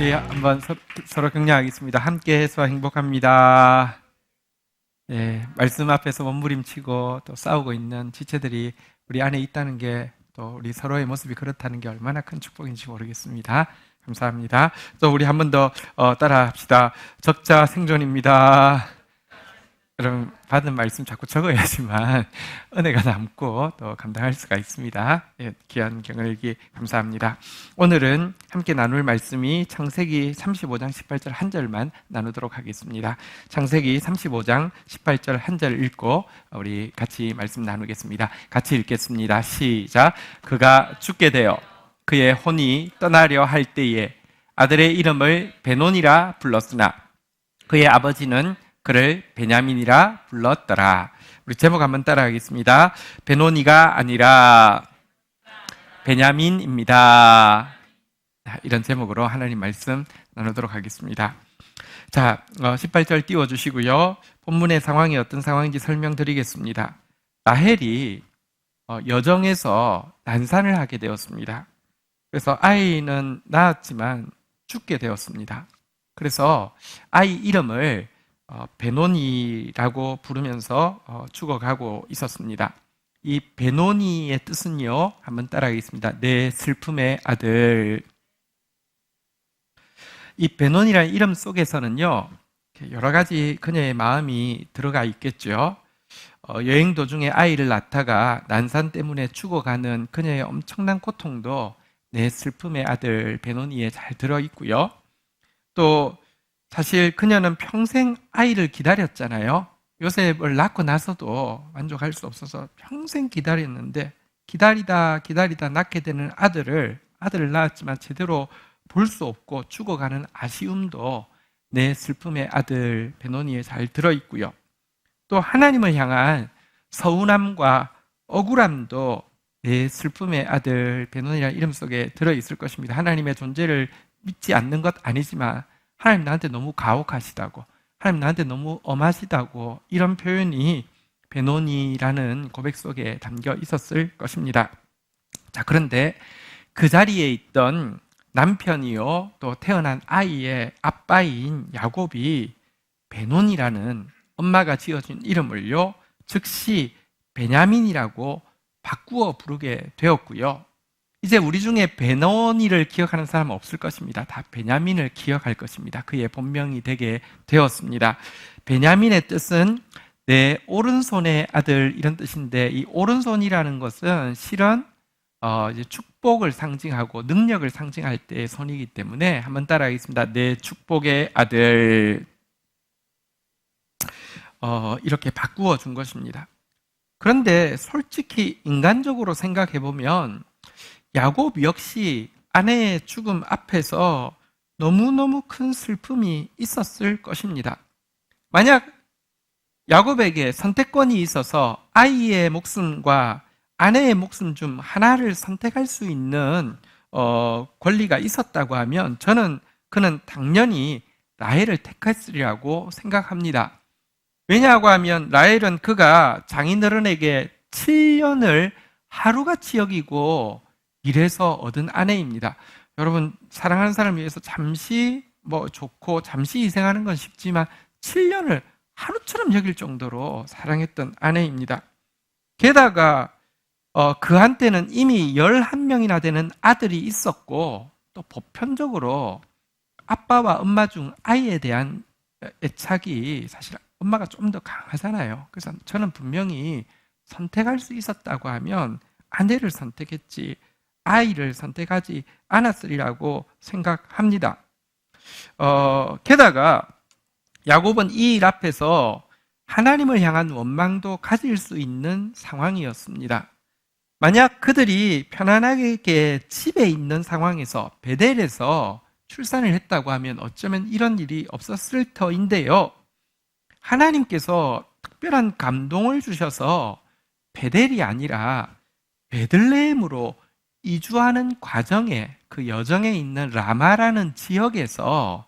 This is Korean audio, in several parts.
우리 한번 서로 격려하겠습니다. 함께해서 행복합니다. 예, 말씀 앞에서 몸부림치고 또 싸우고 있는 지체들이 우리 안에 있다는 게, 또 우리 서로의 모습이 그렇다는 게 얼마나 큰 축복인지 모르겠습니다. 감사합니다. 또 우리 한 번 더 따라 합시다. 적자 생존입니다. 여러분, 받은 말씀 자꾸 적어야지만 은혜가 남고 또 감당할 수가 있습니다. 예, 귀한 경을기 감사합니다. 오늘은 함께 나눌 말씀이 창세기 35장 18절 한 절만 나누도록 하겠습니다. 창세기 35장 18절 한 절 읽고 우리 같이 말씀 나누겠습니다. 같이 읽겠습니다. 시작. 그가 죽게 되어 그의 혼이 떠나려 할 때에 아들의 이름을 베논이라 불렀으나 그의 아버지는 그를 베냐민이라 불렀더라. 우리 제목 한번 따라하겠습니다. 베논이가 아니라 베냐민입니다. 이런 제목으로 하나님 말씀 나누도록 하겠습니다. 자, 18절 띄워주시고요. 본문의 상황이 어떤 상황인지 설명드리겠습니다. 라헬이 여정에서 난산을 하게 되었습니다. 그래서 아이는 낳았지만 죽게 되었습니다. 그래서 아이 이름을 베논이라고 부르면서 죽어가고 있었습니다. 이 베논이의 뜻은요, 한번 따라하겠습니다. 내 슬픔의 아들. 이 베논이라는 이름 속에서는요, 여러 가지 그녀의 마음이 들어가 있겠죠. 여행 도중에 아이를 낳다가 난산 때문에 죽어가는 그녀의 엄청난 고통도 내 슬픔의 아들 베논이에 잘 들어있고요. 또 사실 그녀는 평생 아이를 기다렸잖아요. 요셉을 낳고 나서도 만족할 수 없어서 평생 기다렸는데, 기다리다 낳게 되는 아들을 낳았지만 제대로 볼 수 없고 죽어가는 아쉬움도 내 슬픔의 아들 베논이에 잘 들어있고요. 또 하나님을 향한 서운함과 억울함도 내 슬픔의 아들 베논이라는 이름 속에 들어있을 것입니다. 하나님의 존재를 믿지 않는 것 아니지만 하나님 나한테 너무 가혹하시다고, 하나님 나한테 너무 엄하시다고, 이런 표현이 베논이라는 고백 속에 담겨 있었을 것입니다. 자, 그런데 그 자리에 있던 남편이요, 또 태어난 아이의 아빠인 야곱이 베논이라는 엄마가 지어준 이름을요, 즉시 베냐민이라고 바꾸어 부르게 되었고요. 이제 우리 중에 베논이를 기억하는 사람은 없을 것입니다. 다 베냐민을 기억할 것입니다. 그의 본명이 되게 되었습니다. 베냐민의 뜻은 내 오른손의 아들, 이런 뜻인데, 이 오른손이라는 것은 실은 이제 축복을 상징하고 능력을 상징할 때의 손이기 때문에 한번 따라하겠습니다. 내 축복의 아들. 이렇게 바꾸어 준 것입니다. 그런데 솔직히 인간적으로 생각해 보면 야곱 역시 아내의 죽음 앞에서 너무너무 큰 슬픔이 있었을 것입니다. 만약 야곱에게 선택권이 있어서 아이의 목숨과 아내의 목숨 중 하나를 선택할 수 있는 권리가 있었다고 하면 그는 당연히 라헬을 택했으리라고 생각합니다. 왜냐하고 하면 라헬은 그가 장인어른에게 7년을 하루같이 여기고 일해서 얻은 아내입니다. 여러분, 사랑하는 사람을 위해서 잠시 좋고 잠시 희생하는 건 쉽지만 7년을 하루처럼 여길 정도로 사랑했던 아내입니다. 게다가 그한테는 이미 11명이나 되는 아들이 있었고, 또 보편적으로 아빠와 엄마 중 아이에 대한 애착이 사실 엄마가 좀 더 강하잖아요. 그래서 저는 분명히 선택할 수 있었다고 하면 아내를 선택했지 아이를 선택하지 않았으리라고 생각합니다. 게다가 야곱은 이 일 앞에서 하나님을 향한 원망도 가질 수 있는 상황이었습니다. 만약 그들이 편안하게 집에 있는 상황에서 베델에서 출산을 했다고 하면 어쩌면 이런 일이 없었을 터인데요. 하나님께서 특별한 감동을 주셔서 베델이 아니라 베들레헴으로 이주하는 과정에, 그 여정에 있는 라마라는 지역에서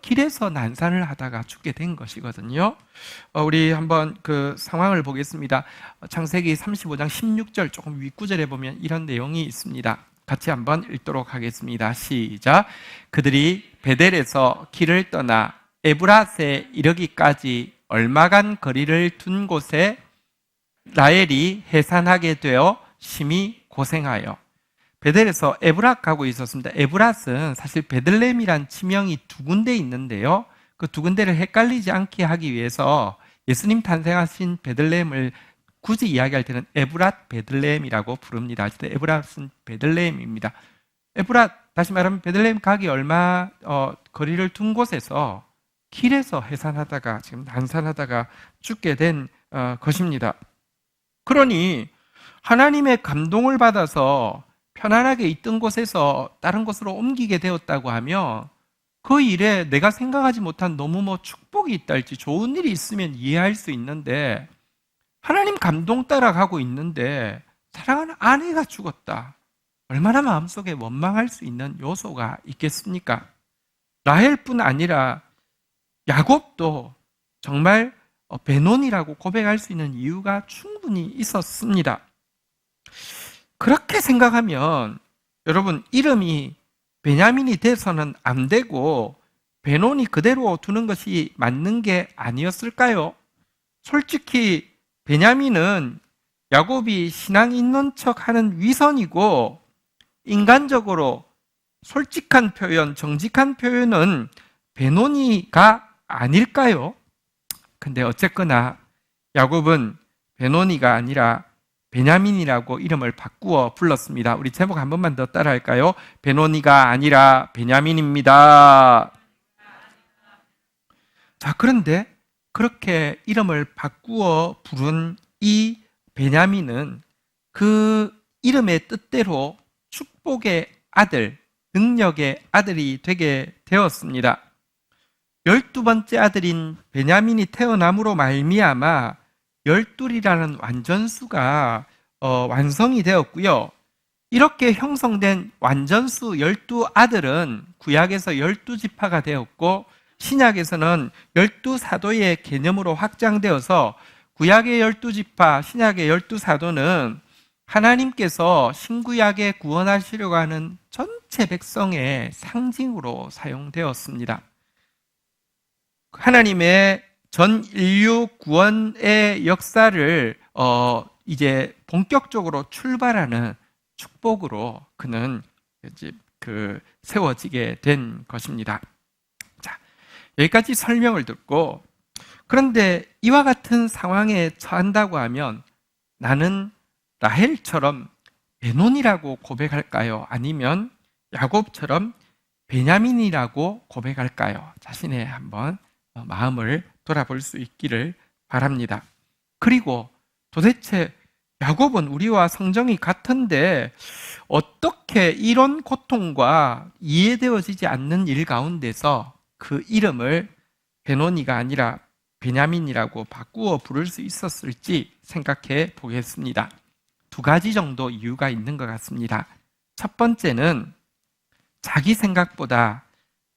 길에서 난산을 하다가 죽게 된 것이거든요. 우리 한번 그 상황을 보겠습니다. 창세기 35장 16절 조금 윗구절에 보면 이런 내용이 있습니다. 같이 한번 읽도록 하겠습니다. 시작. 그들이 베델에서 길을 떠나 에브랏에 이르기까지 얼마간 거리를 둔 곳에 라헬이 해산하게 되어 심히 고생하여. 베델에서 에브랏 가고 있었습니다. 에브랏은 사실 베들레헴이란 지명이 두 군데 있는데요. 그 두 군데를 헷갈리지 않게 하기 위해서 예수님 탄생하신 베들레헴을 굳이 이야기할 때는 에브랏 베들레헴이라고 부릅니다. 에브랏은 베들레헴입니다. 에브랏, 다시 말하면 베들레헴 가기 얼마 거리를 둔 곳에서 길에서 해산하다가 지금 난산하다가 죽게 된 것입니다. 그러니 하나님의 감동을 받아서 편안하게 있던 곳에서 다른 곳으로 옮기게 되었다고 하면 그 일에 내가 생각하지 못한 너무 축복이 있다 할지 좋은 일이 있으면 이해할 수 있는데, 하나님 감동 따라 가고 있는데 사랑하는 아내가 죽었다. 얼마나 마음속에 원망할 수 있는 요소가 있겠습니까? 라헬뿐 아니라 야곱도 정말 베논이라고 고백할 수 있는 이유가 충분히 있었습니다. 그렇게 생각하면 여러분, 이름이 베냐민이 돼서는 안 되고 베논이 그대로 두는 것이 맞는 게 아니었을까요? 솔직히 베냐민은 야곱이 신앙 있는 척하는 위선이고, 인간적으로 솔직한 표현, 정직한 표현은 베노니가 아닐까요? 근데 어쨌거나 야곱은 베노니가 아니라 베냐민이라고 이름을 바꾸어 불렀습니다. 우리 제목 한 번만 더 따라할까요? 베노니가 아니라 베냐민입니다. 자, 그런데 그렇게 이름을 바꾸어 부른 이 베냐민은 그 이름의 뜻대로 축복의 아들, 능력의 아들이 되게 되었습니다. 12번째 아들인 베냐민이 태어남으로 말미암아 12이라는 완전수가 완성이 되었고요. 이렇게 형성된 완전수 12아들은 구약에서 12지파가 되었고, 신약에서는 12사도의 개념으로 확장되어서 구약의 12지파, 신약의 12사도는 하나님께서 신구약에 구원하시려고 하는 전체 백성의 상징으로 사용되었습니다. 하나님의 전 인류 구원의 역사를 이제 본격적으로 출발하는 축복으로 그는 이제 세워지게 된 것입니다. 자, 여기까지 설명을 듣고, 그런데 이와 같은 상황에 처한다고 하면 나는 라헬처럼 베논이라고 고백할까요? 아니면 야곱처럼 베냐민이라고 고백할까요? 자신의 한번 마음을 돌아볼 수 있기를 바랍니다. 그리고 도대체 야곱은 우리와 성정이 같은데 어떻게 이런 고통과 이해되어지지 않는 일 가운데서 그 이름을 베노니가 아니라 베냐민이라고 바꾸어 부를 수 있었을지 생각해 보겠습니다. 두 가지 정도 이유가 있는 것 같습니다. 첫 번째는 자기 생각보다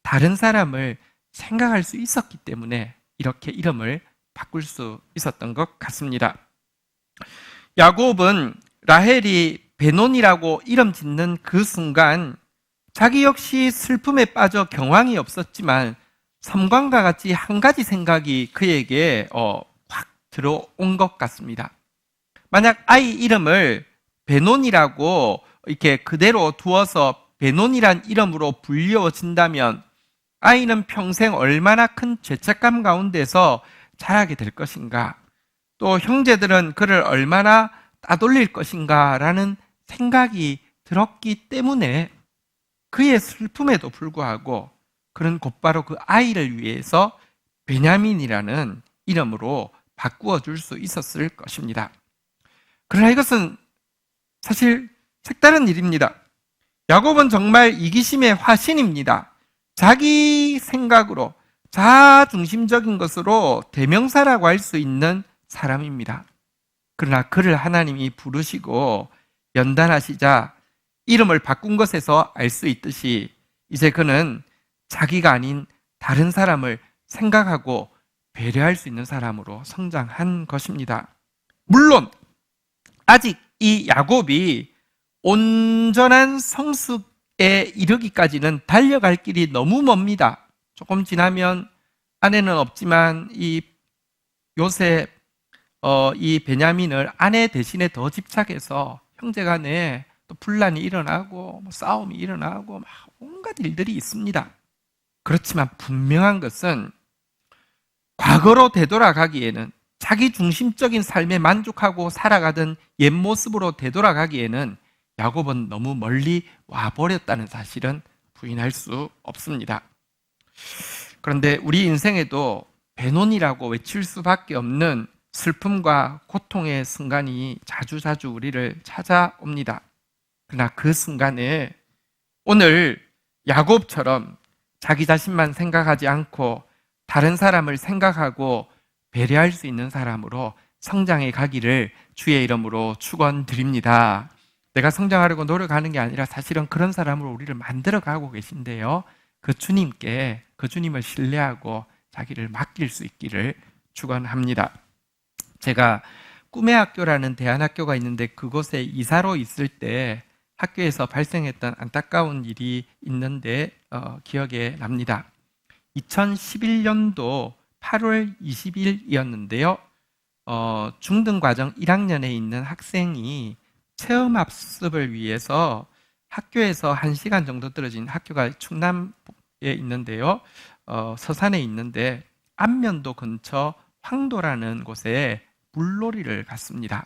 다른 사람을 생각할 수 있었기 때문에 이렇게 이름을 바꿀 수 있었던 것 같습니다. 야곱은 라헬이 베논이라고 이름 짓는 그 순간 자기 역시 슬픔에 빠져 경황이 없었지만 섬광과 같이 한 가지 생각이 그에게 확 들어온 것 같습니다. 만약 아이 이름을 베논이라고 이렇게 그대로 두어서 베논이란 이름으로 불리워진다면 아이는 평생 얼마나 큰 죄책감 가운데서 자라게 될 것인가, 또 형제들은 그를 얼마나 따돌릴 것인가 라는 생각이 들었기 때문에 그의 슬픔에도 불구하고 그는 곧바로 그 아이를 위해서 베냐민이라는 이름으로 바꾸어 줄 수 있었을 것입니다. 그러나 이것은 사실 색다른 일입니다. 야곱은 정말 이기심의 화신입니다. 자기 생각으로 자아중심적인 것으로 대명사라고 할 수 있는 사람입니다. 그러나 그를 하나님이 부르시고 연단하시자 이름을 바꾼 것에서 알 수 있듯이 이제 그는 자기가 아닌 다른 사람을 생각하고 배려할 수 있는 사람으로 성장한 것입니다. 물론 아직 이 야곱이 온전한 성숙에 이르기까지는 달려갈 길이 너무 멉니다. 조금 지나면 아내는 없지만 이 요셉, 이 베냐민을 아내 대신에 더 집착해서 형제간에 또 분란이 일어나고 싸움이 일어나고 막 온갖 일들이 있습니다. 그렇지만 분명한 것은 과거로 되돌아가기에는, 자기 중심적인 삶에 만족하고 살아가던 옛 모습으로 되돌아가기에는 야곱은 너무 멀리 와버렸다는 사실은 부인할 수 없습니다. 그런데 우리 인생에도 배논이라고 외칠 수밖에 없는 슬픔과 고통의 순간이 자주자주 우리를 찾아옵니다. 그러나 그 순간에 오늘 야곱처럼 자기 자신만 생각하지 않고 다른 사람을 생각하고 배려할 수 있는 사람으로 성장해 가기를 주의 이름으로 축원드립니다. 내가 성장하려고 노력하는 게 아니라 사실은 그런 사람으로 우리를 만들어 가고 계신데요. 그 주님께, 그 주님을 신뢰하고 자기를 맡길 수 있기를 축원합니다. 제가 꿈의 학교라는 대안학교가 있는데 그곳에 이사로 있을 때 학교에서 발생했던 안타까운 일이 있는데 기억에 납니다. 2011년도 8월 20일이었는데요. 중등과정 1학년에 있는 학생이 체험학습을 위해서 학교에서 1시간 정도 떨어진 학교가 충남에 있는데요. 서산에 있는데 안면도 근처 황도라는 곳에 물놀이를 갔습니다.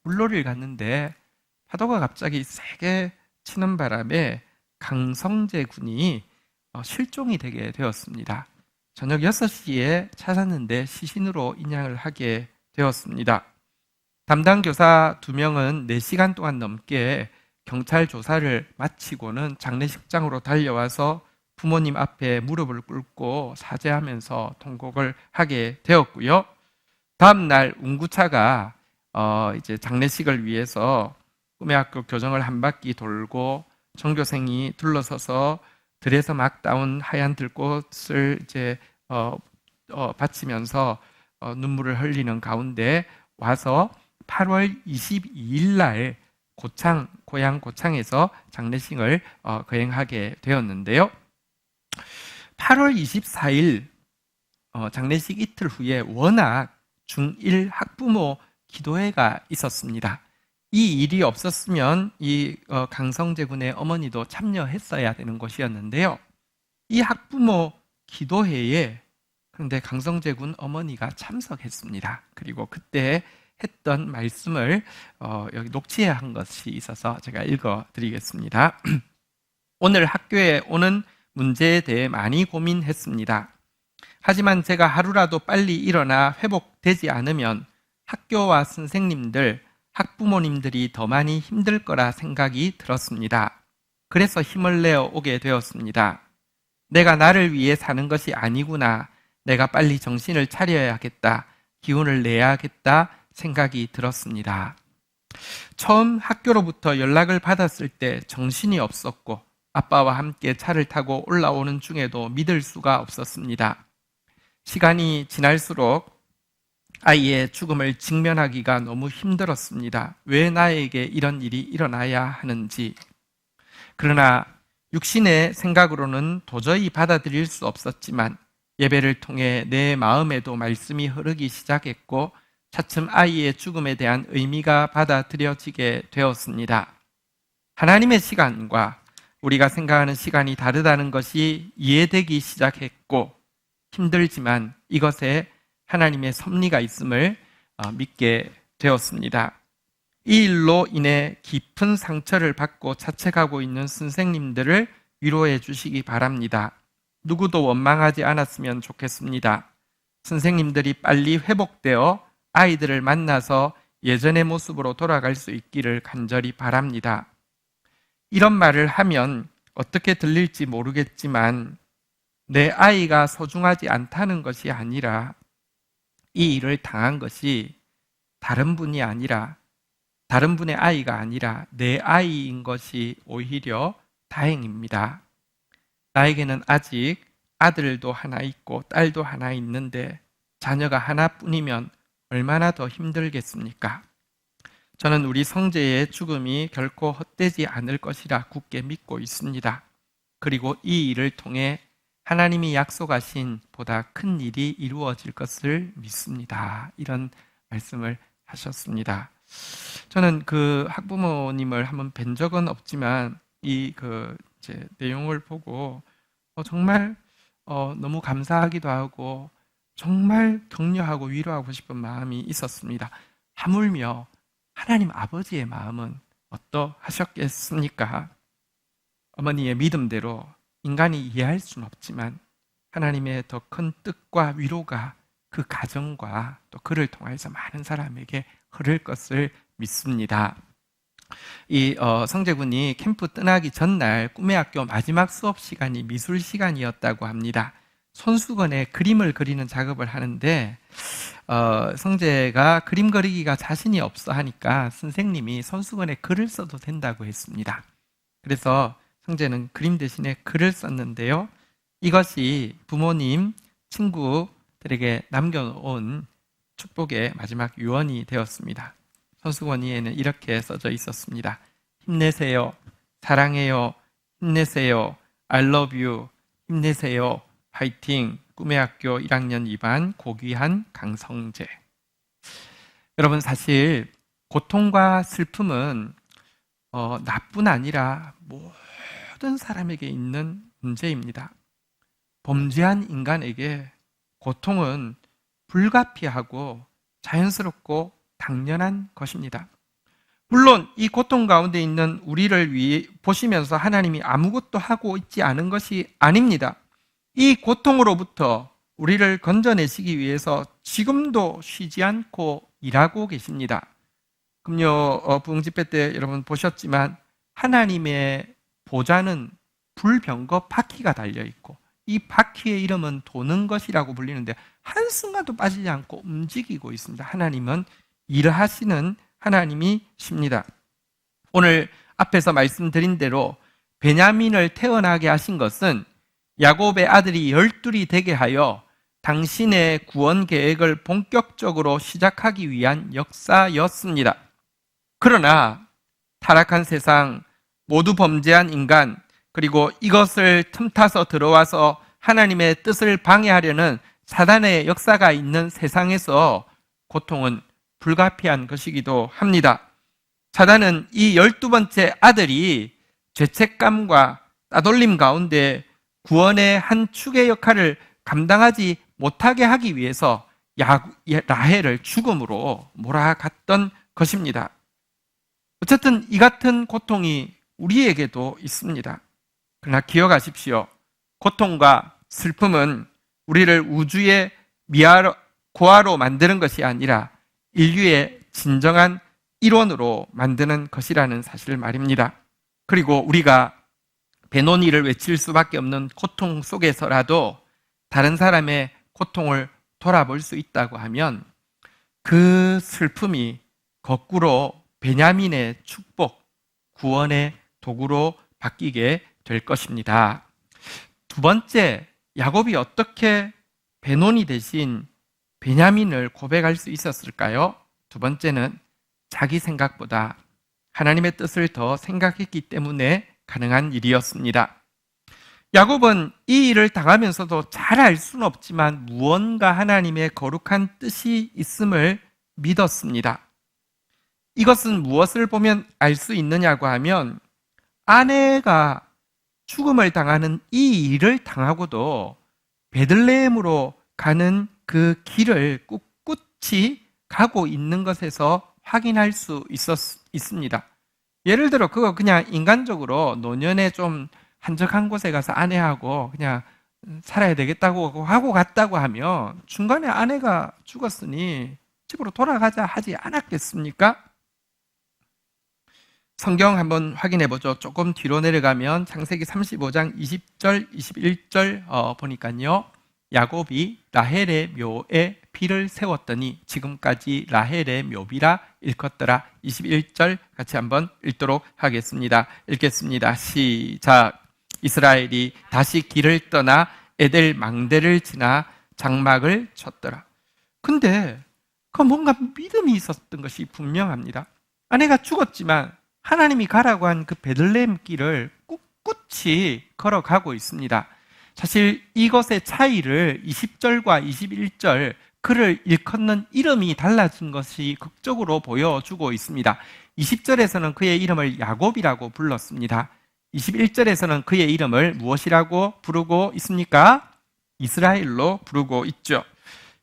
물놀이를 갔는데 파도가 갑자기 세게 치는 바람에 강성재 군이 실종이 되게 되었습니다. 저녁 6시에 찾았는데 시신으로 인양을 하게 되었습니다. 담당 교사 2명은 4시간 동안 넘게 경찰 조사를 마치고는 장례식장으로 달려와서 부모님 앞에 무릎을 꿇고 사죄하면서 통곡을 하게 되었고요. 다음 날 운구차가 이제 장례식을 위해서 꿈의 학교 교정을 한 바퀴 돌고 전교생이 둘러서서 들에서 막 따온 하얀 들꽃을 이제 바치면서 눈물을 흘리는 가운데 와서 8월 22일 날 고향 고창에서 장례식을 거행하게 되었는데요. 8월 24일 장례식 이틀 후에 워낙 중1 학부모 기도회가 있었습니다. 이 일이 없었으면 이 강성재 군의 어머니도 참여했어야 되는 것이었는데요. 이 학부모 기도회에 그런데 강성재 군 어머니가 참석했습니다. 그리고 그때 했던 말씀을 여기 녹취해 한 것이 있어서 제가 읽어드리겠습니다. 오늘 학교에 오는 문제에 대해 많이 고민했습니다. 하지만 제가 하루라도 빨리 일어나 회복되지 않으면 학교와 선생님들, 학부모님들이 더 많이 힘들 거라 생각이 들었습니다. 그래서 힘을 내어 오게 되었습니다. 내가 나를 위해 사는 것이 아니구나. 내가 빨리 정신을 차려야겠다. 기운을 내야겠다 생각이 들었습니다. 처음 학교로부터 연락을 받았을 때 정신이 없었고 아빠와 함께 차를 타고 올라오는 중에도 믿을 수가 없었습니다. 시간이 지날수록 아이의 죽음을 직면하기가 너무 힘들었습니다. 왜 나에게 이런 일이 일어나야 하는지. 그러나 육신의 생각으로는 도저히 받아들일 수 없었지만 예배를 통해 내 마음에도 말씀이 흐르기 시작했고 차츰 아이의 죽음에 대한 의미가 받아들여지게 되었습니다. 하나님의 시간과 우리가 생각하는 시간이 다르다는 것이 이해되기 시작했고 힘들지만 이것에 하나님의 섭리가 있음을 믿게 되었습니다. 이 일로 인해 깊은 상처를 받고 자책하고 있는 선생님들을 위로해 주시기 바랍니다. 누구도 원망하지 않았으면 좋겠습니다. 선생님들이 빨리 회복되어 아이들을 만나서 예전의 모습으로 돌아갈 수 있기를 간절히 바랍니다. 이런 말을 하면 어떻게 들릴지 모르겠지만 내 아이가 소중하지 않다는 것이 아니라 이 일을 당한 것이 다른 분이 아니라 다른 분의 아이가 아니라 내 아이인 것이 오히려 다행입니다. 나에게는 아직 아들도 하나 있고 딸도 하나 있는데 자녀가 하나뿐이면 얼마나 더 힘들겠습니까? 저는 우리 성재의 죽음이 결코 헛되지 않을 것이라 굳게 믿고 있습니다. 그리고 이 일을 통해 하나님이 약속하신 보다 큰 일이 이루어질 것을 믿습니다. 이런 말씀을 하셨습니다. 저는 그 학부모님을 한번 뵌 적은 없지만 이 이제 내용을 보고 정말 너무 감사하기도 하고 정말 격려하고 위로하고 싶은 마음이 있었습니다. 하물며 하나님 아버지의 마음은 어떠하셨겠습니까? 어머니의 믿음대로 인간이 이해할 수는 없지만 하나님의 더 큰 뜻과 위로가 그 가정과 또 그를 통해서 많은 사람에게 흐를 것을 믿습니다. 이 성재군이 캠프 떠나기 전날 꿈의 학교 마지막 수업 시간이 미술 시간이었다고 합니다. 손수건에 그림을 그리는 작업을 하는데 성재가 그림 그리기가 자신이 없어 하니까 선생님이 손수건에 글을 써도 된다고 했습니다. 그래서 성재는 그림 대신에 글을 썼는데요. 이것이 부모님, 친구들에게 남겨놓은 축복의 마지막 유언이 되었습니다. 손수건 위에는 이렇게 써져 있었습니다. 힘내세요. 사랑해요. 힘내세요. I love you. 힘내세요. 화이팅. 꿈의 학교 1학년 2반 고귀한 강성재. 여러분, 사실 고통과 슬픔은 나뿐 아니라 모든 사람에게 있는 문제입니다. 범죄한 인간에게 고통은 불가피하고 자연스럽고 당연한 것입니다. 물론 이 고통 가운데 있는 우리를 보시면서 하나님이 아무것도 하고 있지 않은 것이 아닙니다. 이 고통으로부터 우리를 건져내시기 위해서 지금도 쉬지 않고 일하고 계십니다. 금요 부흥집회 때 여러분 보셨지만 하나님의 보좌는 불병거 바퀴가 달려있고 이 바퀴의 이름은 도는 것이라고 불리는데 한순간도 빠지지 않고 움직이고 있습니다. 하나님은 일하시는 하나님이십니다. 오늘 앞에서 말씀드린 대로 베냐민을 태어나게 하신 것은 야곱의 아들이 12이 되게 하여 당신의 구원 계획을 본격적으로 시작하기 위한 역사였습니다. 그러나 타락한 세상, 모두 범죄한 인간, 그리고 이것을 틈타서 들어와서 하나님의 뜻을 방해하려는 사단의 역사가 있는 세상에서 고통은 불가피한 것이기도 합니다. 사단은 이 12번째 아들이 죄책감과 따돌림 가운데 구원의 한 축의 역할을 감당하지 못하게 하기 위해서 라헬을 죽음으로 몰아갔던 것입니다. 어쨌든 이 같은 고통이 우리에게도 있습니다. 그러나 기억하십시오. 고통과 슬픔은 우리를 우주의 고아로 만드는 것이 아니라 인류의 진정한 일원으로 만드는 것이라는 사실을 말입니다. 그리고 우리가 배노니를 외칠 수밖에 없는 고통 속에서라도 다른 사람의 고통을 돌아볼 수 있다고 하면 그 슬픔이 거꾸로 베냐민의 축복, 구원의 도구로 바뀌게 될 것입니다. 두 번째, 야곱이 어떻게 베노니 대신 베냐민을 고백할 수 있었을까요? 두 번째는 자기 생각보다 하나님의 뜻을 더 생각했기 때문에 가능한 일이었습니다. 야곱은 이 일을 당하면서도 잘 알 수는 없지만 무언가 하나님의 거룩한 뜻이 있음을 믿었습니다. 이것은 무엇을 보면 알 수 있느냐고 하면 아내가 죽음을 당하는 이 일을 당하고도 베들레헴으로 가는 그 길을 꿋꿋이 가고 있는 것에서 확인할 수 있습니다. 예를 들어 그거 그냥 인간적으로 노년에 좀 한적한 곳에 가서 아내하고 그냥 살아야 되겠다고 하고 갔다고 하면 중간에 아내가 죽었으니 집으로 돌아가자 하지 않았겠습니까? 성경 한번 확인해 보죠. 조금 뒤로 내려가면 창세기 35장 20절, 21절 보니까요. 야곱이 라헬의 묘에 피를 세웠더니 지금까지 라헬의 묘비라 일컫더라. 21절 같이 한번 읽도록 하겠습니다. 읽겠습니다. 시작. 이스라엘이 다시 길을 떠나 에델 망대를 지나 장막을 쳤더라. 근데 그 뭔가 믿음이 있었던 것이 분명합니다. 아내가 죽었지만 하나님이 가라고 한 그 베들레헴 길을 꿋꿋이 걸어가고 있습니다. 사실 이것의 차이를 20절과 21절 그를 일컫는 이름이 달라진 것이 극적으로 보여주고 있습니다. 20절에서는 그의 이름을 야곱이라고 불렀습니다. 21절에서는 그의 이름을 무엇이라고 부르고 있습니까? 이스라엘로 부르고 있죠.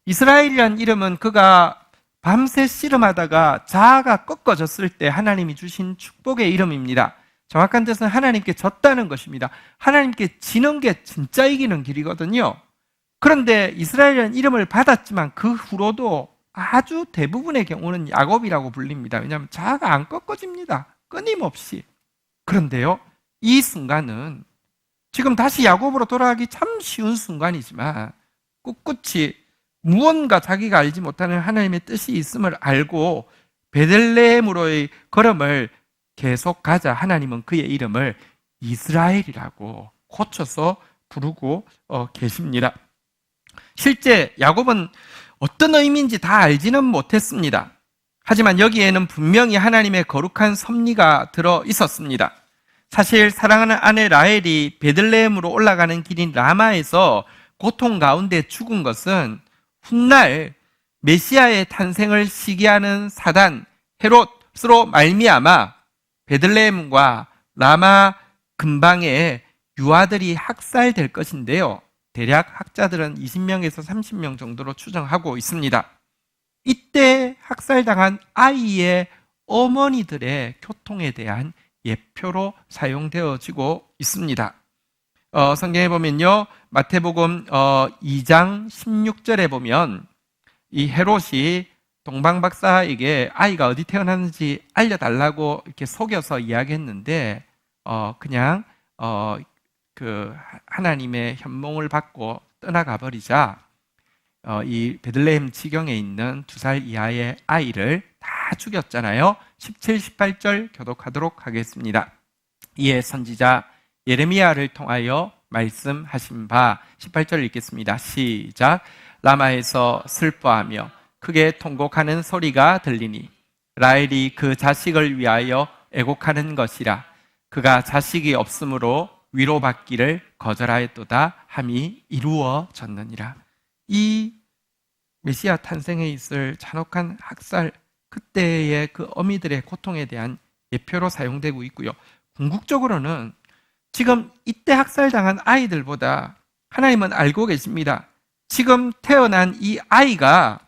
이스라엘이란 이름은 그가 밤새 씨름하다가 자아가 꺾어졌을 때 하나님이 주신 축복의 이름입니다. 정확한 뜻은 하나님께 졌다는 것입니다. 하나님께 지는 게 진짜 이기는 길이거든요. 그런데 이스라엘이라는 이름을 받았지만 그 후로도 아주 대부분의 경우는 야곱이라고 불립니다. 왜냐하면 자아가 안 꺾어집니다. 끊임없이. 그런데요, 이 순간은 지금 다시 야곱으로 돌아가기 참 쉬운 순간이지만 꿋꿋이 무언가 자기가 알지 못하는 하나님의 뜻이 있음을 알고 베들레헴으로의 걸음을 계속 가자 하나님은 그의 이름을 이스라엘이라고 고쳐서 부르고 계십니다. 실제 야곱은 어떤 의미인지 다 알지는 못했습니다. 하지만 여기에는 분명히 하나님의 거룩한 섭리가 들어 있었습니다. 사실 사랑하는 아내 라헬이 베들레헴으로 올라가는 길인 라마에서 고통 가운데 죽은 것은 훗날 메시아의 탄생을 시기하는 사단 헤롯으로 말미암아 베들레헴과 라마 근방에 유아들이 학살될 것인데요. 대략 학자들은 20명에서 30명 정도로 추정하고 있습니다. 이때 학살당한 아이의 어머니들의 교통에 대한 예표로 사용되어지고 있습니다. 성경에 보면요, 마태복음 2장 16절에 보면 이 헤롯이 동방박사에게 아이가 어디 태어났는지 알려달라고 이렇게 속여서 이야기했는데 그냥 그 하나님의 현몽을 받고 떠나가 버리자 이 베들레헴 지경에 있는 2살 이하의 아이를 다 죽였잖아요. 17, 18절 교독하도록 하겠습니다. 이에 선지자 예레미야를 통하여 말씀하신 바 18절 읽겠습니다. 시작. 라마에서 슬퍼하며 크게 통곡하는 소리가 들리니 라헬이 그 자식을 위하여 애곡하는 것이라. 그가 자식이 없으므로 위로받기를 거절하였도다 함이 이루어졌느니라. 이 메시아 탄생에 있을 잔혹한 학살, 그때의 그 어미들의 고통에 대한 예표로 사용되고 있고요. 궁극적으로는 지금 이때 학살당한 아이들보다 하나님은 알고 계십니다. 지금 태어난 이 아이가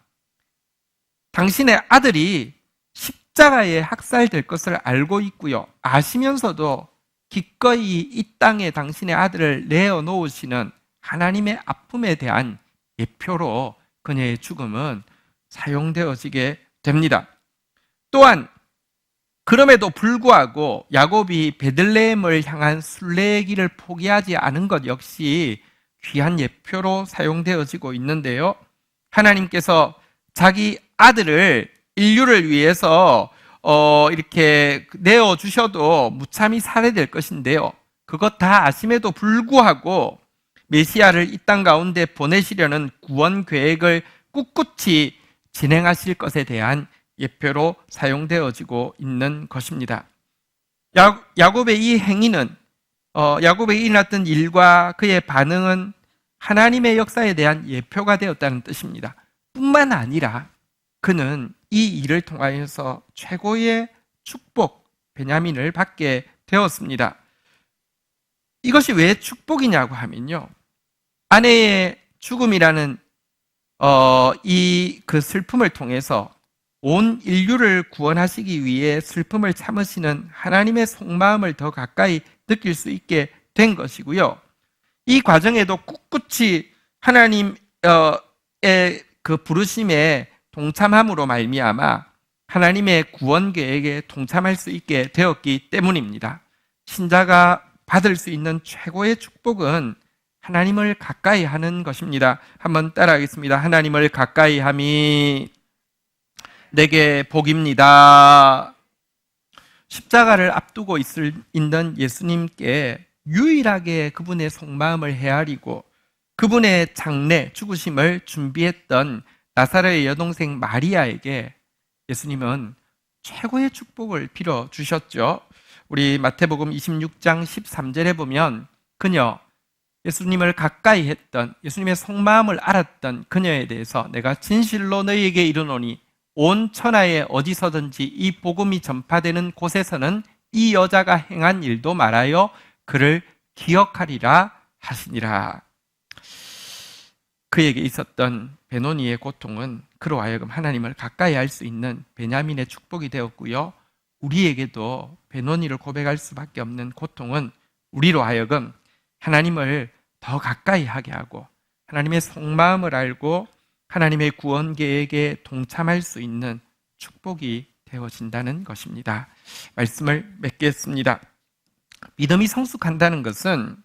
당신의 아들이 십자가에 학살될 것을 알고 있고요. 아시면서도 기꺼이 이 땅에 당신의 아들을 내어놓으시는 하나님의 아픔에 대한 예표로 그녀의 죽음은 사용되어지게 됩니다. 또한 그럼에도 불구하고 야곱이 베들레헴을 향한 순례의 길을 포기하지 않은 것 역시 귀한 예표로 사용되어지고 있는데요. 하나님께서 자기 아들을 인류를 위해서 이렇게 내어주셔도 무참히 살해될 것인데요. 그것 다 아심에도 불구하고 메시아를 이 땅 가운데 보내시려는 구원 계획을 꿋꿋이 진행하실 것에 대한 예표로 사용되어지고 있는 것입니다. 야곱의 이 행위는 야곱에게 일어났던 일과 그의 반응은 하나님의 역사에 대한 예표가 되었다는 뜻입니다. 뿐만 아니라 그는 이 일을 통하여서 최고의 축복, 베냐민을 받게 되었습니다. 이것이 왜 축복이냐고 하면요, 아내의 죽음이라는 그 슬픔을 통해서 온 인류를 구원하시기 위해 슬픔을 참으시는 하나님의 속마음을 더 가까이 느낄 수 있게 된 것이고요. 이 과정에도 꿋꿋이 하나님의 그 부르심에 동참함으로 말미암아 하나님의 구원 계획에 동참할 수 있게 되었기 때문입니다. 신자가 받을 수 있는 최고의 축복은 하나님을 가까이 하는 것입니다. 한번 따라하겠습니다. 하나님을 가까이 함이 내게 복입니다. 십자가를 앞두고 있는 예수님께 유일하게 그분의 속마음을 헤아리고 그분의 장례, 죽으심을 준비했던 나사렛의 여동생 마리아에게 예수님은 최고의 축복을 빌어 주셨죠. 우리 마태복음 26장 13절에 보면 그녀, 예수님을 가까이 했던, 예수님의 속마음을 알았던 그녀에 대해서 내가 진실로 너희에게 이르노니 온 천하에 어디서든지 이 복음이 전파되는 곳에서는 이 여자가 행한 일도 말하여 그를 기억하리라 하시니라. 그에게 있었던 베노니의 고통은 그로 하여금 하나님을 가까이 할 수 있는 베냐민의 축복이 되었고요. 우리에게도 베노니를 고백할 수밖에 없는 고통은 우리로 하여금 하나님을 더 가까이 하게 하고 하나님의 속마음을 알고 하나님의 구원 계획에 동참할 수 있는 축복이 되어진다는 것입니다. 말씀을 맺겠습니다. 믿음이 성숙한다는 것은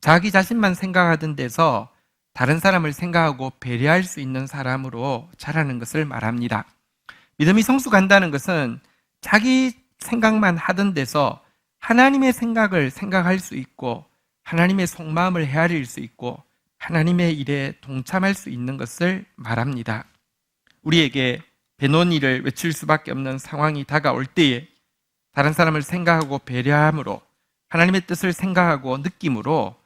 자기 자신만 생각하던 데서 다른 사람을 생각하고 배려할 수 있는 사람으로 자라는 것을 말합니다. 믿음이 성숙한다는 것은 자기 생각만 하던 데서 하나님의 생각을 생각할 수 있고 하나님의 속마음을 헤아릴 수 있고 하나님의 일에 동참할 수 있는 것을 말합니다. 우리에게 베노니를 외칠 수밖에 없는 상황이 다가올 때에 다른 사람을 생각하고 배려함으로 하나님의 뜻을 생각하고 느낌으로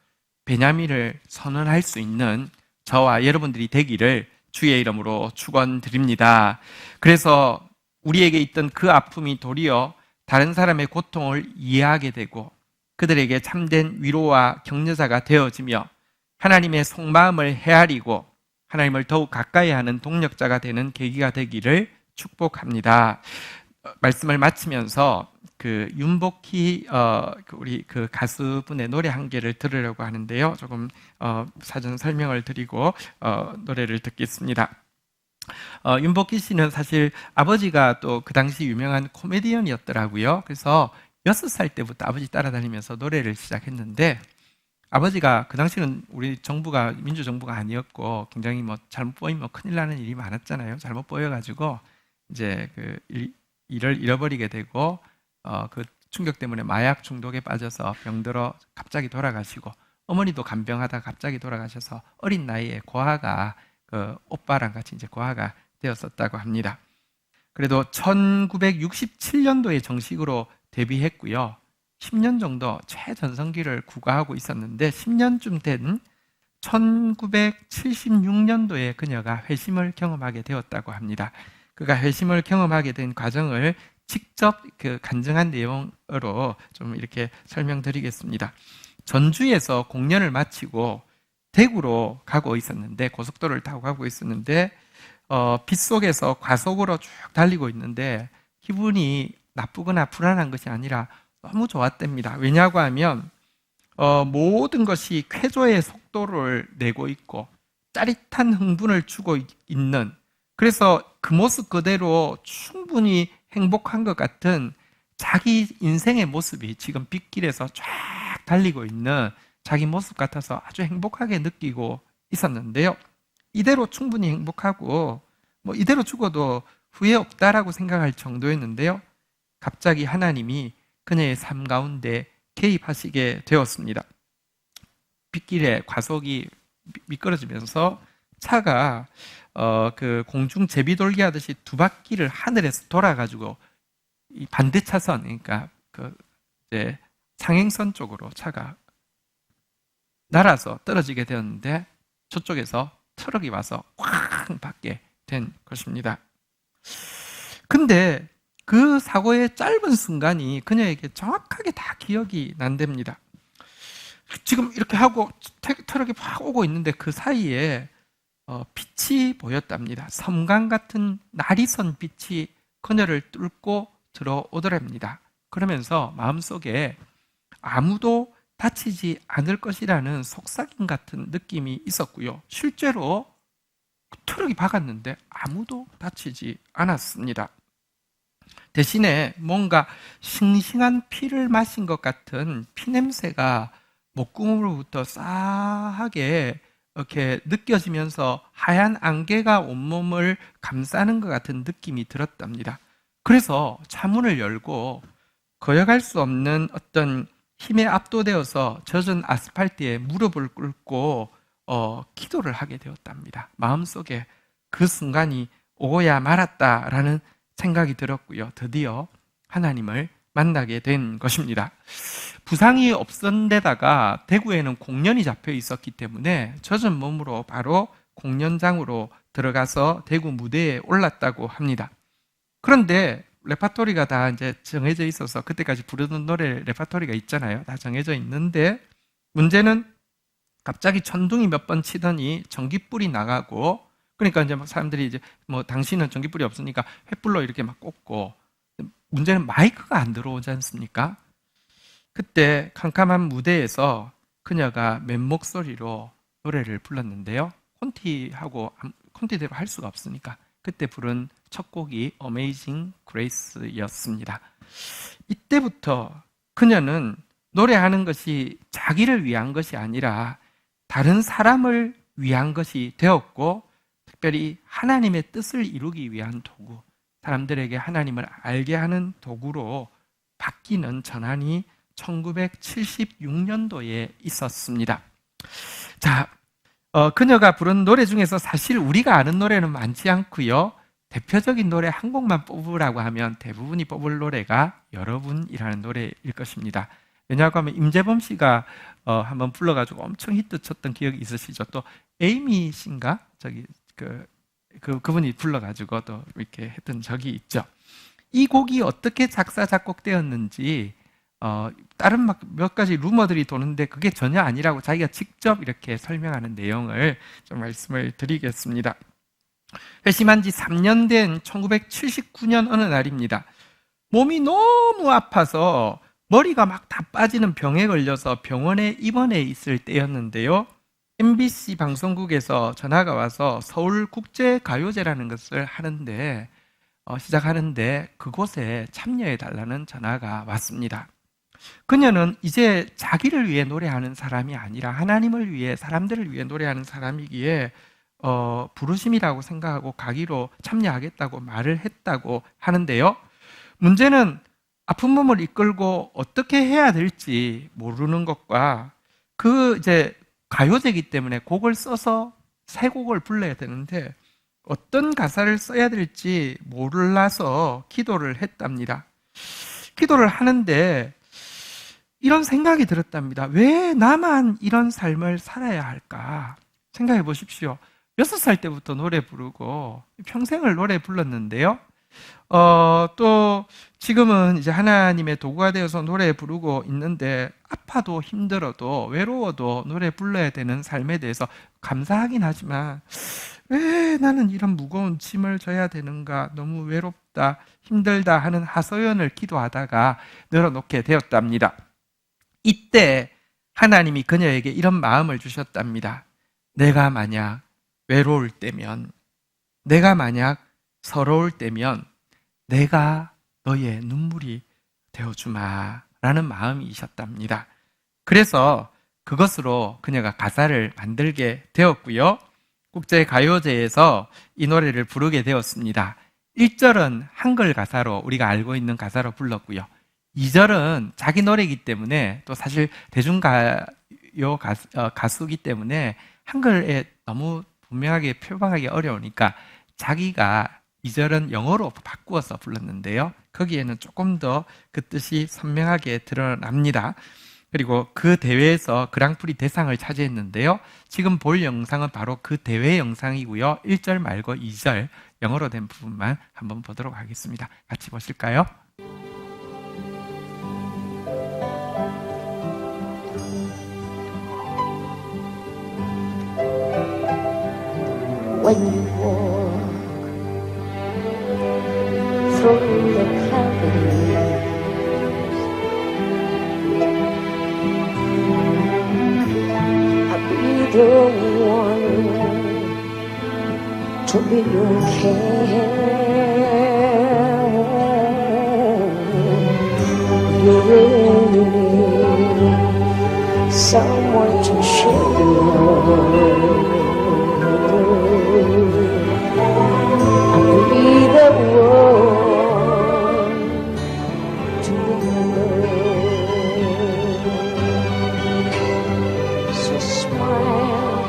베냐민을 선언할 수 있는 저와 여러분들이 되기를 주의 이름으로 축원드립니다. 그래서 우리에게 있던 그 아픔이 도리어 다른 사람의 고통을 이해하게 되고 그들에게 참된 위로와 격려자가 되어지며 하나님의 속마음을 헤아리고 하나님을 더욱 가까이 하는 동력자가 되는 계기가 되기를 축복합니다. 말씀을 마치면서 그 윤복희 우리 그 가수분의 노래 한 개를 들으려고 하는데요. 조금 사전 설명을 드리고 노래를 듣겠습니다. 윤복희 씨는 사실 아버지가 또 그 당시 유명한 코미디언이었더라고요. 그래서 6살 때부터 아버지 따라다니면서 노래를 시작했는데 아버지가 그 당시는 우리 정부가 민주정부가 아니었고 굉장히 뭐 잘못 보이면 큰일 나는 일이 많았잖아요. 잘못 보여가지고 이제 그 일을 잃어버리게 되고 그 충격 때문에 마약 중독에 빠져서 병들어 갑자기 돌아가시고 어머니도 간병하다가 갑자기 돌아가셔서 어린 나이에 고아가 그 오빠랑 같이 이제 고아가 되었었다고 합니다. 그래도 1967년도에 정식으로 데뷔했고요. 10년 정도 최전성기를 구가하고 있었는데 10년쯤 된 1976년도에 그녀가 회심을 경험하게 되었다고 합니다. 그가 회심을 경험하게 된 과정을 직접 그 간증한 내용으로 좀 이렇게 설명드리겠습니다. 전주에서 공연을 마치고 대구로 가고 있었는데 고속도로를 타고 가고 있었는데 빗속에서 과속으로 쭉 달리고 있는데 기분이 나쁘거나 불안한 것이 아니라 너무 좋았답니다. 왜냐고 하면 모든 것이 쾌조의 속도를 내고 있고 짜릿한 흥분을 주고 있는, 그래서 그 모습 그대로 충분히 행복한 것 같은 자기 인생의 모습이 지금 빗길에서 쫙 달리고 있는 자기 모습 같아서 아주 행복하게 느끼고 있었는데요. 이대로 충분히 행복하고 뭐 이대로 죽어도 후회 없다라고 생각할 정도였는데요. 갑자기 하나님이 그녀의 삶 가운데 개입하시게 되었습니다. 빗길에 과속이 미끄러지면서 차가 그 공중 제비돌기 하듯이 두 바퀴를 하늘에서 돌아가지고 이 반대 차선, 그러니까 그 이제 상행선 쪽으로 차가 날아서 떨어지게 되었는데 저쪽에서 트럭이 와서 쾅 받게 된 것입니다. 근데 그 사고의 짧은 순간이 그녀에게 정확하게 다 기억이 난답니다. 지금 이렇게 하고 트럭이 막 오고 있는데 그 사이에 빛이 보였답니다. 섬광 같은 날이 선 빛이 그녀를 뚫고 들어오더랍니다. 그러면서 마음속에 아무도 다치지 않을 것이라는 속삭임 같은 느낌이 있었고요. 실제로 트럭이 박았는데 아무도 다치지 않았습니다. 대신에 뭔가 싱싱한 피를 마신 것 같은 피냄새가 목구멍으로부터 싸하게 이렇게 느껴지면서 하얀 안개가 온몸을 감싸는 것 같은 느낌이 들었답니다. 그래서 차문을 열고 거역할 수 없는 어떤 힘에 압도되어서 젖은 아스팔트에 무릎을 꿇고 기도를 하게 되었답니다. 마음속에 그 순간이 오고야 말았다라는 생각이 들었고요. 드디어 하나님을 만나게 된 것입니다. 부상이 없은 데다가 대구에는 공연이 잡혀 있었기 때문에 젖은 몸으로 바로 공연장으로 들어가서 대구 무대에 올랐다고 합니다. 그런데 레파토리가 다 이제 정해져 있어서 그때까지 부르는 노래 레파토리가 있잖아요. 다 정해져 있는데 문제는 갑자기 천둥이 몇 번 치더니 전깃불이 나가고, 그러니까 이제 막 사람들이 이제 뭐 당신은 전깃불이 없으니까 횃불로 이렇게 막 꽂고, 문제는 마이크가 안 들어오지 않습니까? 그때 캄캄한 무대에서 그녀가 맨목소리로 노래를 불렀는데요. 콘티대로 할 수가 없으니까 그때 부른 첫 곡이 Amazing Grace였습니다. 이때부터 그녀는 노래하는 것이 자기를 위한 것이 아니라 다른 사람을 위한 것이 되었고, 특별히 하나님의 뜻을 이루기 위한 도구, 사람들에게 하나님을 알게 하는 도구로 바뀌는 전환이 1976년도에 있었습니다. 자, 그녀가 부른 노래 중에서 사실 우리가 아는 노래는 많지 않고요. 대표적인 노래 한 곡만 뽑으라고 하면 대부분이 뽑을 노래가 여러분이라는 노래일 것입니다. 왜냐하고 하면 임재범 씨가 한번 불러가지고 엄청 히트 쳤던 기억이 있으시죠? 또 에이미 씨인가? 그분이 불러가지고 또 이렇게 했던 적이 있죠. 이 곡이 어떻게 작사, 작곡되었는지 다른 몇 가지 루머들이 도는데 그게 전혀 아니라고 자기가 직접 이렇게 설명하는 내용을 좀 말씀을 드리겠습니다. 회심한 지 3년 된 1979년 어느 날입니다. 몸이 너무 아파서 머리가 막 다 빠지는 병에 걸려서 병원에 입원해 있을 때였는데요. MBC 방송국에서 전화가 와서 서울국제가요제라는 것을 시작하는데 그곳에 참여해 달라는 전화가 왔습니다. 그녀는 이제 자기를 위해 노래하는 사람이 아니라 하나님을 위해, 사람들을 위해 노래하는 사람이기에 부르심이라고 생각하고 가기로 참여하겠다고 말을 했다고 하는데요. 문제는 아픈 몸을 이끌고 어떻게 해야 될지 모르는 것과 이제 가요제이기 때문에 곡을 써서 새 곡을 불러야 되는데 어떤 가사를 써야 될지 몰라서 기도를 했답니다. 기도를 하는데 이런 생각이 들었답니다. 왜 나만 이런 삶을 살아야 할까? 생각해 보십시오. 6살 때부터 노래 부르고 평생을 노래 불렀는데요. 또 지금은 이제 하나님의 도구가 되어서 노래 부르고 있는데 아파도 힘들어도 외로워도 노래 불러야 되는 삶에 대해서 감사하긴 하지만 왜 나는 이런 무거운 짐을 져야 되는가, 너무 외롭다, 힘들다 하는 하소연을 기도하다가 늘어놓게 되었답니다. 이때 하나님이 그녀에게 이런 마음을 주셨답니다. 내가 만약 외로울 때면, 내가 만약 서러울 때면 내가 너의 눈물이 되어주마 라는 마음이셨답니다. 그래서 그것으로 그녀가 가사를 만들게 되었고요. 국제가요제에서 이 노래를 부르게 되었습니다. 1절은 한글 가사로, 우리가 알고 있는 가사로 불렀고요. 2절은 자기 노래이기 때문에, 또 사실 대중가요 가수이기 때문에 한글에 너무 분명하게 표방하기 어려우니까 자기가 2절은 영어로 바꾸어서 불렀는데요. 거기에는 조금 더 그 뜻이 선명하게 드러납니다. 그리고 그 대회에서 그랑프리 대상을 차지했는데요. 지금 볼 영상은 바로 그 대회 영상이고요. 1절 말고 2절 영어로 된 부분만 한번 보도록 하겠습니다. 같이 보실까요? When you walk through the caverns, I'll be the one to be your care. You really need someone to share your love. I'll be the one to love. So smile,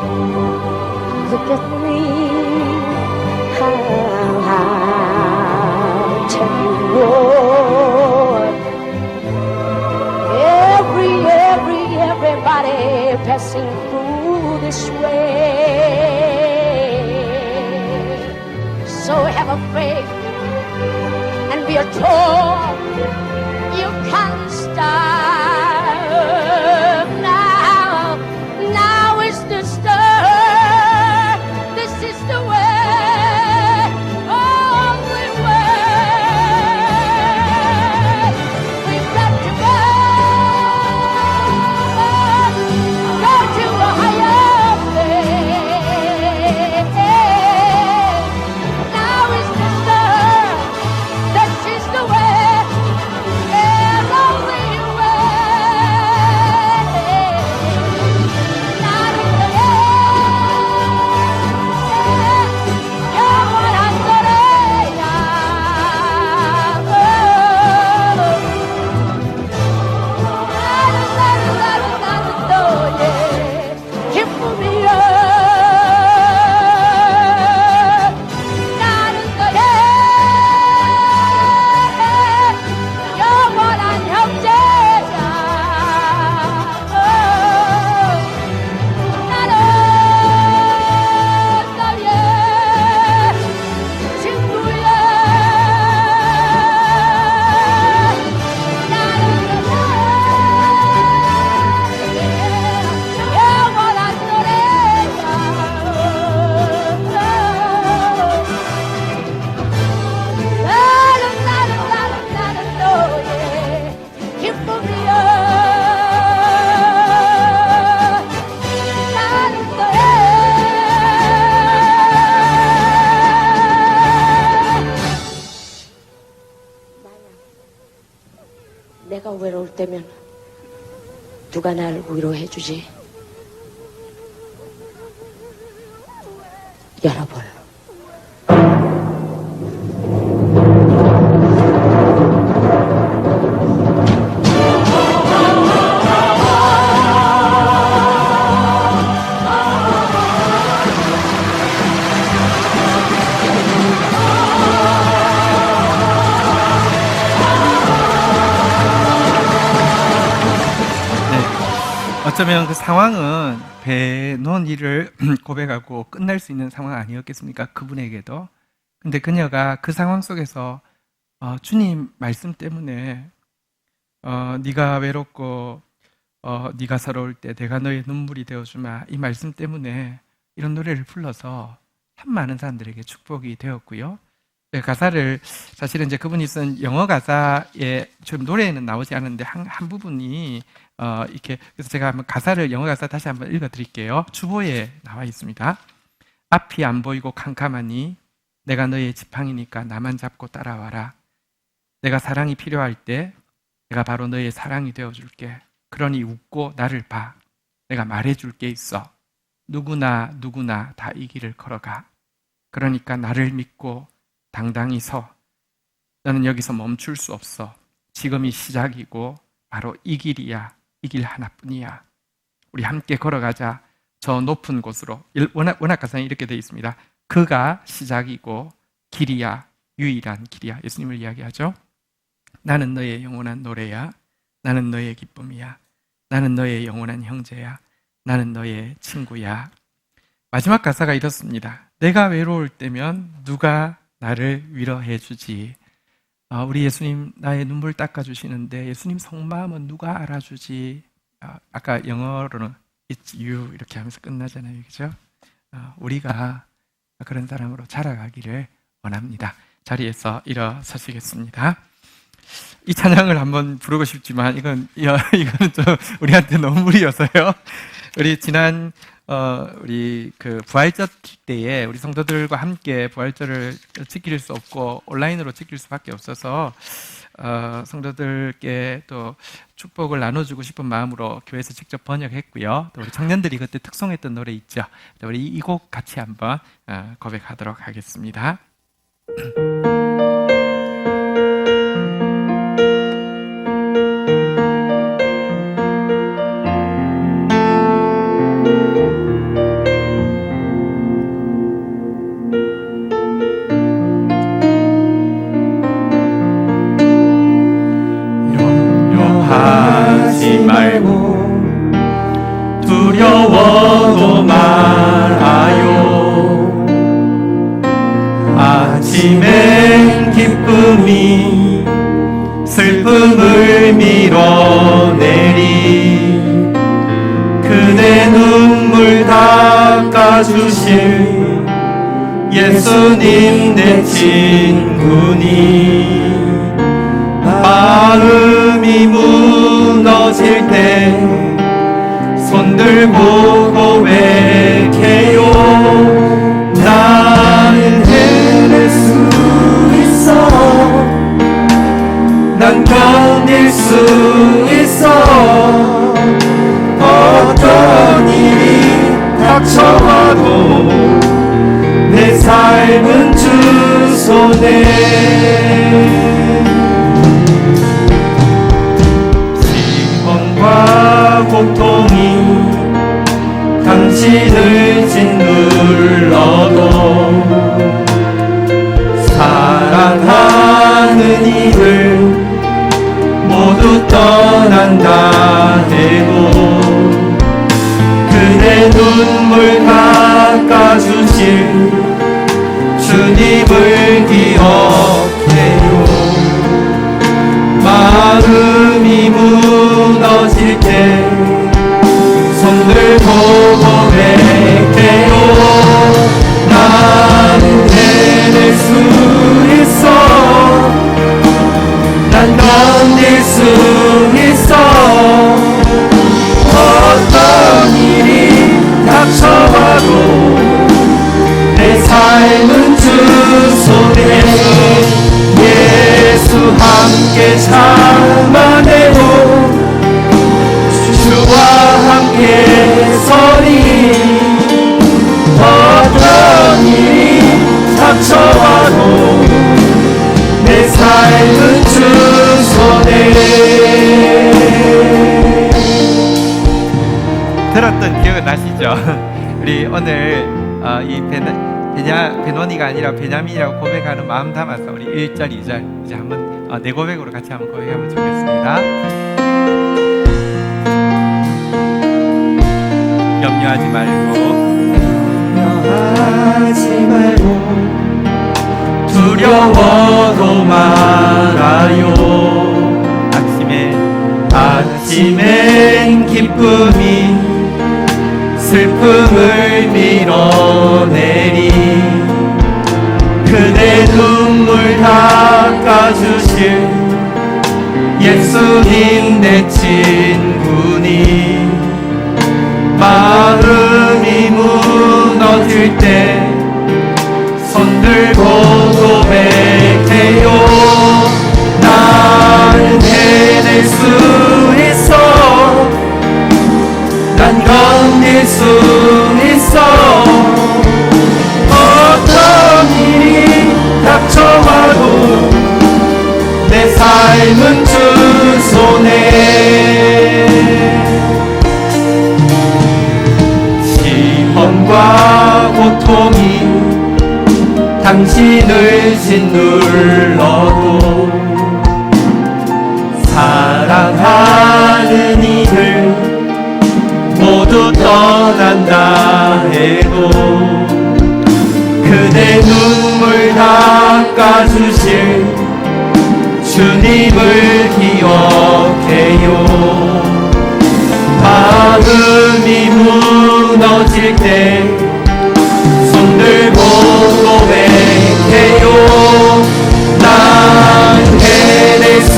look at me, how tell you what, everybody passing through this way. So have a faith and be a told you can start now. Now is the start. This is the way, only way. We've got to go to a higher place. Now is the start. This is the way, and only way. Not in the end. You're what I'm gonna 내가 외로울 때면 누가 날 위로해 주지? 여러분. 어쩌면 그 상황은 배놓은 일을 고백하고 끝날 수 있는 상황 아니었겠습니까? 그분에게도. 근데 그녀가 그 상황 속에서 주님 말씀 때문에 네가 외롭고 네가 서러울 때 내가 너의 눈물이 되어주마, 이 말씀 때문에 이런 노래를 불러서 참 많은 사람들에게 축복이 되었고요. 네, 가사를 사실은 이제 그분이 쓴 영어 가사에 지금 노래에는 나오지 않은데 한 부분이 이렇게, 그래서 제가 한번 가사를, 영어 가사 다시 한번 읽어드릴게요. 주보에 나와 있습니다. 앞이 안 보이고 캄캄하니 내가 너의 지팡이니까 나만 잡고 따라와라. 내가 사랑이 필요할 때 내가 바로 너의 사랑이 되어줄게. 그러니 웃고 나를 봐. 내가 말해줄 게 있어. 누구나 다 이 길을 걸어가. 그러니까 나를 믿고 당당히 서. 너는 여기서 멈출 수 없어. 지금이 시작이고 바로 이 길이야. 이 길 하나뿐이야. 우리 함께 걸어가자. 저 높은 곳으로. 원학 가사는 이렇게 되어 있습니다. 그가 시작이고 길이야. 유일한 길이야. 예수님을 이야기하죠. 나는 너의 영원한 노래야. 나는 너의 기쁨이야. 나는 너의 영원한 형제야. 나는 너의 친구야. 마지막 가사가 이렇습니다. 내가 외로울 때면 누가 나를 위로해 주지. 우리 예수님 나의 눈물 닦아주시는데 예수님 속마음은 누가 알아주지. 아까 영어로는 It's you 이렇게 하면서 끝나잖아요. 그죠? 우리가 그런 사람으로 자라가기를 원합니다. 자리에서 일어서시겠습니다. 이 찬양을 한번 부르고 싶지만 이거는 좀 우리한테 너무 무리여서요. 우리 지난 우리 그 부활절 때에 우리 성도들과 함께 부활절을 지킬 수 없고 온라인으로 지킬 수밖에 없어서 성도들께 또 축복을 나눠주고 싶은 마음으로 교회에서 직접 번역했고요. 또 우리 청년들이 그때 특송했던 노래 있죠. 우리 이 곡 같이 한번 고백하도록 하겠습니다. 아침엔 기쁨이 슬픔을 밀어내리 그대 눈물 닦아주실 예수님 내 친구니 마음이 무너질 때 손들고 고백해요 나는 해낼 수 있어 난 견딜 수 있어 어떤 일이 닥쳐와도 내 삶은 주 손에 시험과 고통이 당신을 짓눌러도 사랑하는 이들 모두 떠난다 해도 그대 눈물 닦아주실 주님을 기억해요 마음이 무너질 때 손들고 고백해요 나는 해낼 수 있어 난 견딜 수 있어 어떤 일이 닥쳐와도 내 삶은 주 손에 예수 함께 참아내고 주와 함께 서리 어떤 일이 닥쳐와도 내 삶은 주 손에 들었던 기억은 나시죠? 우리 오늘 이 베노니가 아니라 베냐민이라고 고백하는 마음 담아서 우리 1절, 2절 이제 한번 내 고백으로 같이 한번 고백하면 좋겠습니다. 염려하지 말고 두려워도 말아요 아침엔 기쁨이 슬픔을 밀어내리 그대 눈물 닦아주실 예수님 내 친구니 마음이 무너질 때 손들고 고백해요 나는 해낼 수 있어 난 견딜 수 있어 어떤 일이 닥쳐와도 내 삶은 주 손에 시험과 고통이 당신을 짓눌러도 사랑하는 이들 모두 떠난다 해도 그대 눈물 닦아주실 주님을 기억해요 마음이 무너질 때 손들고 고백해요 난 해낼 수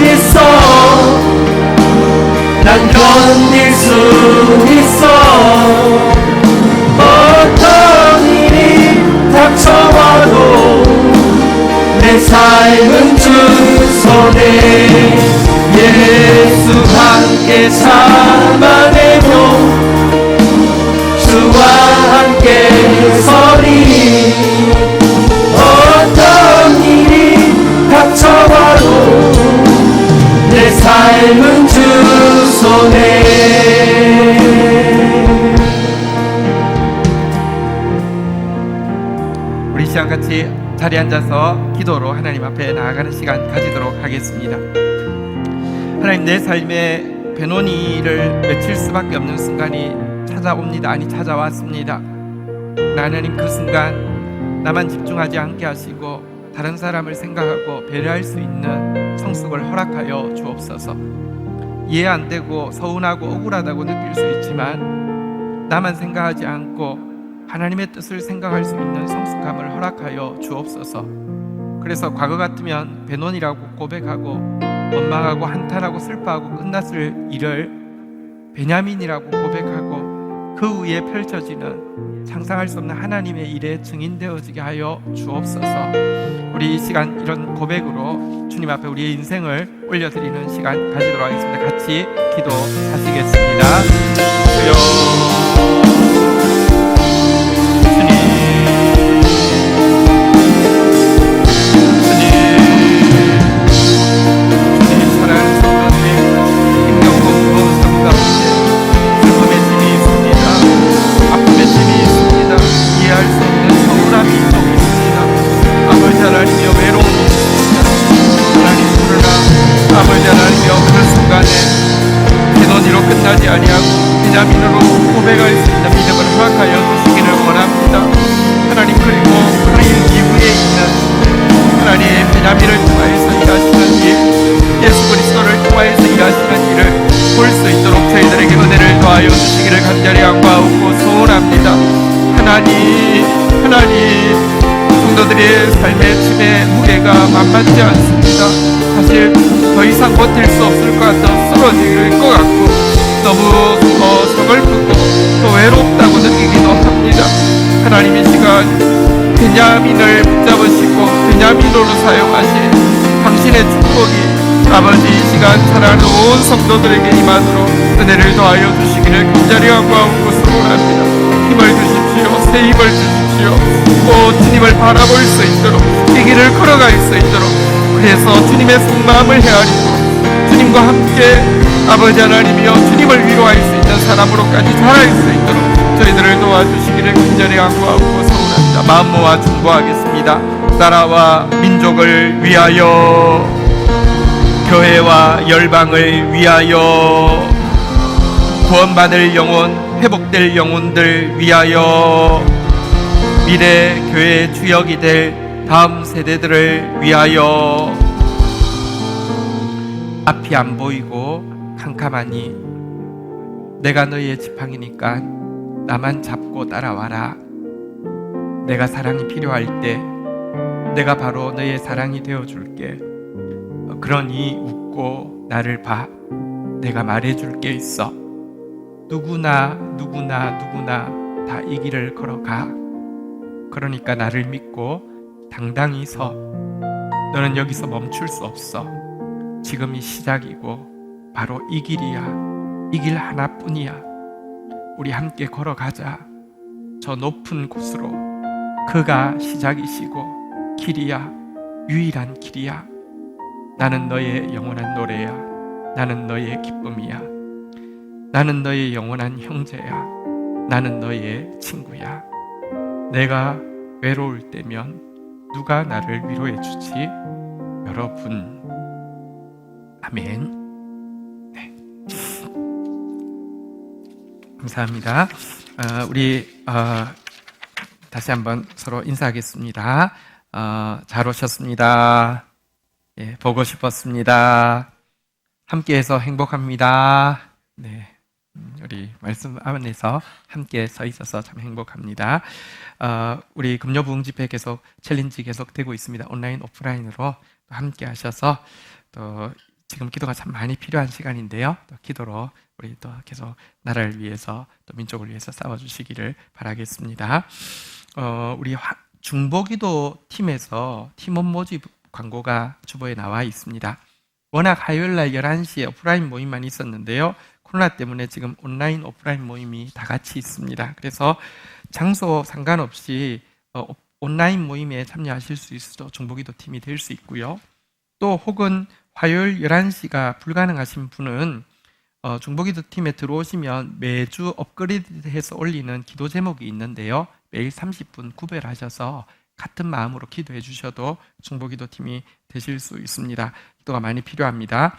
있어 난 견딜 수 있어 어떤 일이 닥쳐와도 내 삶은 주 손에 예수 함께 참아내고 주와 함께 서리 어떤 일이 닥쳐와도 내 삶은 주 손에 우리 시간 같이 자리에 앉아서 기도로 하나님 앞에 나아가는 시간 가지도록 하겠습니다. 하나님 내 삶에 베노니를 맺힐 수밖에 없는 순간이 찾아옵니다. 아니 찾아왔습니다. 하나님 그 순간 나만 집중하지 않게 하시고 다른 사람을 생각하고 배려할 수 있는 성숙을 허락하여 주옵소서. 이해 안 되고 서운하고 억울하다고 느낄 수 있지만 나만 생각하지 않고 하나님의 뜻을 생각할 수 있는 성숙함을 허락하여 주옵소서. 그래서 과거 같으면 변론이라고 고백하고 원망하고 한탄하고 슬퍼하고 끝났을 일을 베냐민이라고 고백하고 그 위에 펼쳐지는 상상할 수 없는 하나님의 일에 증인되어지게 하여 주옵소서. 우리 이 시간 이런 고백으로 주님 앞에 우리의 인생을 올려드리는 시간 가지도록 하겠습니다. 같이 기도하시겠습니다. 주여, 주님 사랑하는 성도님, 힘겹고 무거운 삶 가운데 슬픔의 짐이 있습니다. 아픔의 짐이 있습니다. 이해할 수 없는 서운함이 좀 있습니다. 아버지 하나님이여 외로움이 있습니다. 하나님 그러나 아버지 하나님이여 그 순간에 변론이로 끝나지 아니하고 베냐민으로 고백할 수 있는 믿음을 허락하여 주시기를 원합니다. 하나님 그리고 그 일 이후에 있는 하나님 베냐민을 통하여서 일하시는 일, 예수 그리스도를 통하여서 일하시는 일을 볼 수 있도록 저희들에게 은혜를 더하여 주시기를 간절히 양구하고 소원합니다. 하나님 성도들의 삶의 짐의 무게가 만만치 않습니다. 사실 더 이상 버틸 수 없을 것 같아 쓰러질 것 같고 너무 서글프고 또 외롭다고 느끼기도 합니다. 하나님 이 시간 베냐민을 붙잡으시고 베냐민으로 사용하신 당신의 축복이 아버지 이 시간 사랑하는 온 성도들에게 임하도록 은혜를 더하여 주시기를 간절히 간구하고 소원합니다. 힘을 주십시오. 새 힘을 주십시오. 주님을 바라볼 수 있도록 이 길을 걸어갈 수 있도록 그래서 주님의 속마음을 헤아리고 주님과 함께 아버지 하나님이여 주님을 위로할 수 있는 사람으로까지 자랄 수 있도록 저희들을 도와주시기를 간절히 간구하고 소원합니다. 마음 모아 중보하겠습니다. 나라와 민족을 위하여, 교회와 열방을 위하여, 구원받을 영혼, 회복될 영혼들 위하여, 미래 교회 주역이 될 다음 세대들을 위하여. 앞이 안 보이고 캄캄하니 내가 너희의 지팡이니까 나만 잡고 따라와라. 내가 사랑이 필요할 때 내가 바로 너의 사랑이 되어줄게. 그러니 웃고 나를 봐. 내가 말해줄 게 있어. 누구나 다 이 길을 걸어가. 그러니까 나를 믿고 당당히 서. 너는 여기서 멈출 수 없어. 지금이 시작이고 바로 이 길이야. 이 길 하나뿐이야. 우리 함께 걸어가자. 저 높은 곳으로. 그가 시작이시고 길이야. 유일한 길이야. 나는 너의 영원한 노래야. 나는 너의 기쁨이야. 나는 너의 영원한 형제야. 나는 너의 친구야. 내가 외로울 때면 누가 나를 위로해 주지? 여러분. 아멘. 네. 감사합니다. 우리 다시 한번 서로 인사하겠습니다. 잘 오셨습니다. 예, 보고 싶었습니다. 함께해서 행복합니다. 네, 우리 말씀 안에서 함께 서 있어서 참 행복합니다. 우리 금요부흥 집회 계속 챌린지 계속 되고 있습니다. 온라인 오프라인으로 함께 하셔서 또 지금 기도가 참 많이 필요한 시간인데요. 또 기도로 우리 또 계속 나라를 위해서 또 민족을 위해서 싸워주시기를 바라겠습니다. 우리 중보기도 팀에서 팀원 모집 광고가 주보에 나와 있습니다. 워낙 화요일날 11시에 오프라인 모임만 있었는데요. 코로나 때문에 지금 온라인 오프라인 모임이 다 같이 있습니다. 그래서 장소 상관없이 온라인 모임에 참여하실 수 있어도 중보기도 팀이 될 수 있고요. 또 혹은 화요일 11시가 불가능하신 분은 중보기도 팀에 들어오시면 매주 업그레이드해서 올리는 기도 제목이 있는데요. 매일 30분 구별하셔서 같은 마음으로 기도해 주셔도 중보기도 팀이 되실 수 있습니다. 기도가 많이 필요합니다.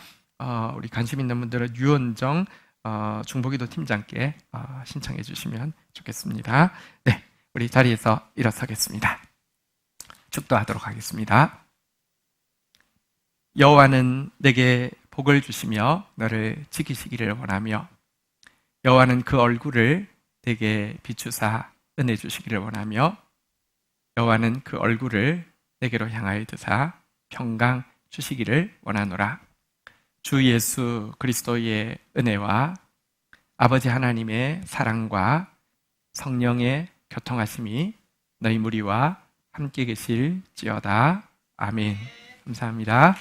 우리 관심 있는 분들은 유원정 중보기도 팀장께 신청해 주시면 좋겠습니다. 네, 우리 자리에서 일어서겠습니다. 축도하도록 하겠습니다. 여호와는 내게 복을 주시며 너를 지키시기를 원하며 여호와는 그 얼굴을 내게 비추사 은혜 주시기를 원하며 여호와는 그 얼굴을 내게로 향하여 드사 평강 주시기를 원하노라. 주 예수 그리스도의 은혜와 아버지 하나님의 사랑과 성령의 교통하심이 너희 무리와 함께 계실지어다. 아멘. 감사합니다.